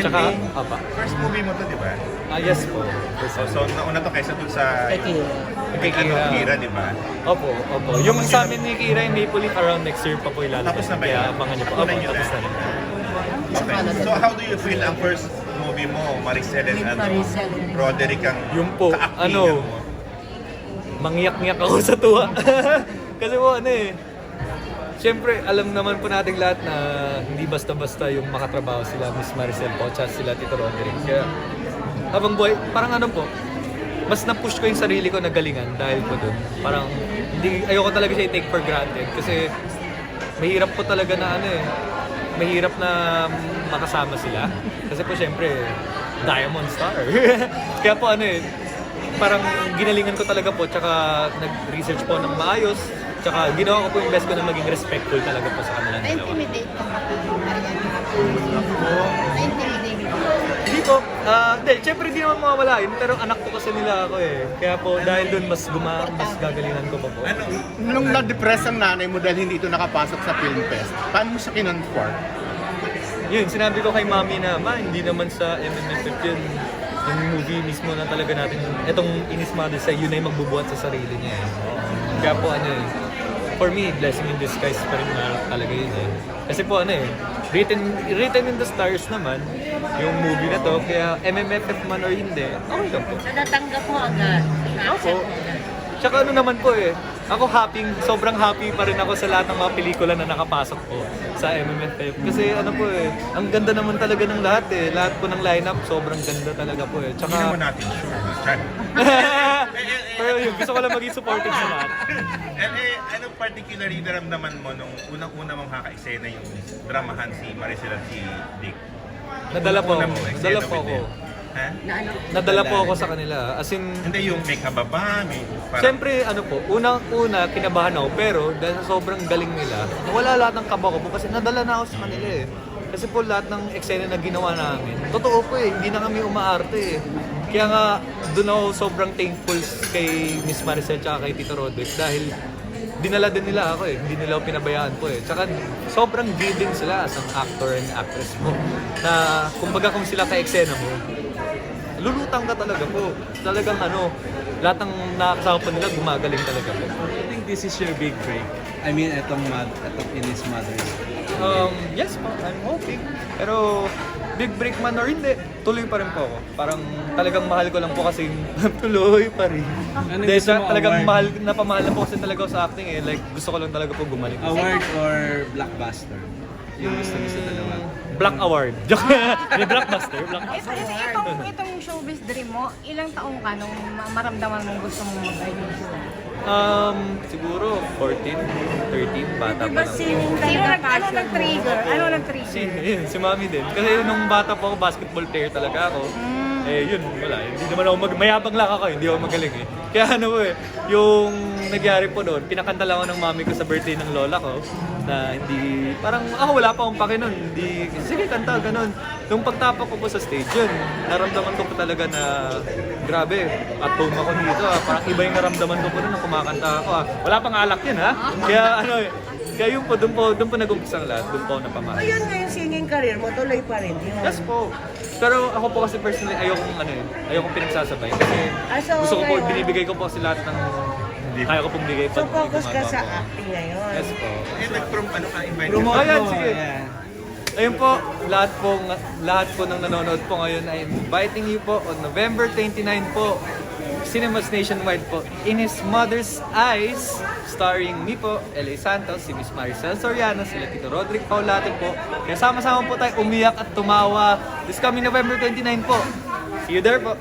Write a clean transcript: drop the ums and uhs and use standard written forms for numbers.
Tsaka, First movie mo to, di ba? yes po. So nauna to kaysa dun sa kay Kira. di ba? Opo. Yung sa amin ni Kira, yung Maple Leaf around next year pa po ilalabas. Tapos na ba Kaya yun? abangan niyo po. Tuloy Opo, niyo tapos na. na rin. Okay. So how do you feel ang first movie mo, Maricel and Roderick ang Yung po, ka-actingan mo? mangyak-ngyak ako sa tuwa. Kasi po siyempre alam naman po nating lahat na hindi basta-basta yung makatrabaho sila Miss Maricel po at sila Tito Roderick. Kaya habang buhay, parang mas na-push ko yung sarili ko na galingan dahil po dun. Parang ayoko talaga siya i-take for granted kasi mahirap po talaga na mahirap na makasama sila. Kasi po siyempre, Diamond Star. Kaya po parang ginalingan ko talaga po, tsaka nag-research po ng maayos, tsaka ginawa ko po yung best ko na maging respectful talaga po sa kanilang dalawa. Na-intimidate ka ba? Na-intimidate ka. Hindi po, syempre hindi naman mawawala yun, pero anak ko kasi nila ako Kaya po dahil dun mas gagalingan ko pa po. Nung na-depress ang nanay mo dahil hindi ito nakapasok sa film fest, paano mo siya kinonfort? Yun, sinabi ko kay mami na, hindi naman sa MMFF yun. Yung movie mismo na talaga natin, itong Inis Mother sa yun ay magbubuhat sa sarili niya Kaya po for me, blessing in disguise pa rin na talaga yun Kasi po written in the stars naman, yung movie na to, kaya MMFF man or hindi, okay lang po. Natatanggap mo agad. Ako, tsaka naman po ako sobrang happy pa rin ako sa lahat ng mga pelikula na nakapasok po sa MMFF. Kasi ang ganda naman talaga ng lahat Lahat po ng lineup, sobrang ganda talaga po Tsaka, Hindi naman natin sure. Chan. pero yun, gusto ko lang maging supportive sa lahat. Anong particularly naramdaman mo nung unang-una mong kaka-eksena yung dramahan si Maricel at si Dick? Nadala po Unang ako. eksena Nadala po with ako. them. Ha? Nadala po ako sa kanila. As in, Hindi yung may kababa, may parang... siyempre, unang-una, kinabahan ako, pero dahil sa sobrang galing nila, nawala lahat ng kaba ko po kasi nadala na ako sa kanila Kasi po lahat ng eksena na ginawa namin, totoo po hindi na kami umaarte Kaya nga, doon ako sobrang thankful kay Miss Maricel at kay Tito Roderick dahil dinala din nila ako hindi nila ako pinabayaan po Tsaka sobrang giving sila as an actor and actress mo. Na kumbaga kung sila ka-eksena mo, lulutang ka talaga po. Talagang lahat ng nakakasama po nila gumagaling talaga po. I think this is your big break. I mean, etong Inis Mothers. Yes po, I'm hoping. Pero big break man or hindi, tuloy pa rin po ako. Parang talagang mahal ko lang po kasi tuloy pa rin. Ano Dahil gusto mo, talagang award? napamahal na po kasi talaga ako sa acting Like gusto ko lang talaga po gumaling. Award or blockbuster? Yung gusto dalawa. Black Award. May Blockbuster. Blockbuster. Itong showbiz dream mo, ilang taong ka nung maramdaman mong gusto mong mag-artist? Siguro 14, 13, bata pa Diba lang. ano nag-trigger? Ano nag-trigger? Si Mami din. Kasi nung bata pa ako, basketball player talaga ako. Yun, wala. Hindi naman ako mayabang lang ako, hindi ako magaling Kaya yung nagyari po doon, pinakanta lang ako ng mami ko sa birthday ng lola ko na hindi, parang ako wala pa akong pake nun. Hindi, sige kanta, ganun. Nung pagtapak ko po sa stage yun, naramdaman ko po talaga na grabe, at home ako dito Parang iba yung naramdaman ko po nun nung kumakanta ako Wala pang alak yun Kaya kaya yun po, doon po nag-umpisa ang lahat, doon po ako napamahal. Ayun nga yung singing career mo, tuloy pa rin yun. Yes po. Pero ako po kasi personally, ayokong pinagsasabay. Kasi So gusto ko po, ngayon- binibigay ko po kasi lahat ng kaya ko pong bigay. So focus ka gumagawa sa po. acting ngayon. Yes po. Invite Promote ka. Ayan, mo, sige. ayan. Ayun po, lahat po ng nanonood po ngayon ay inviting you po on November 29 po. Cinemas Nationwide po. Inis Mother's Eyes, starring me po, L.A. Santos, si Miss Maricel Soriano, sila Tito Roderick Paulatin po. Kaya sama-sama po tayo umiyak at tumawa this coming November 29 po. See you there po.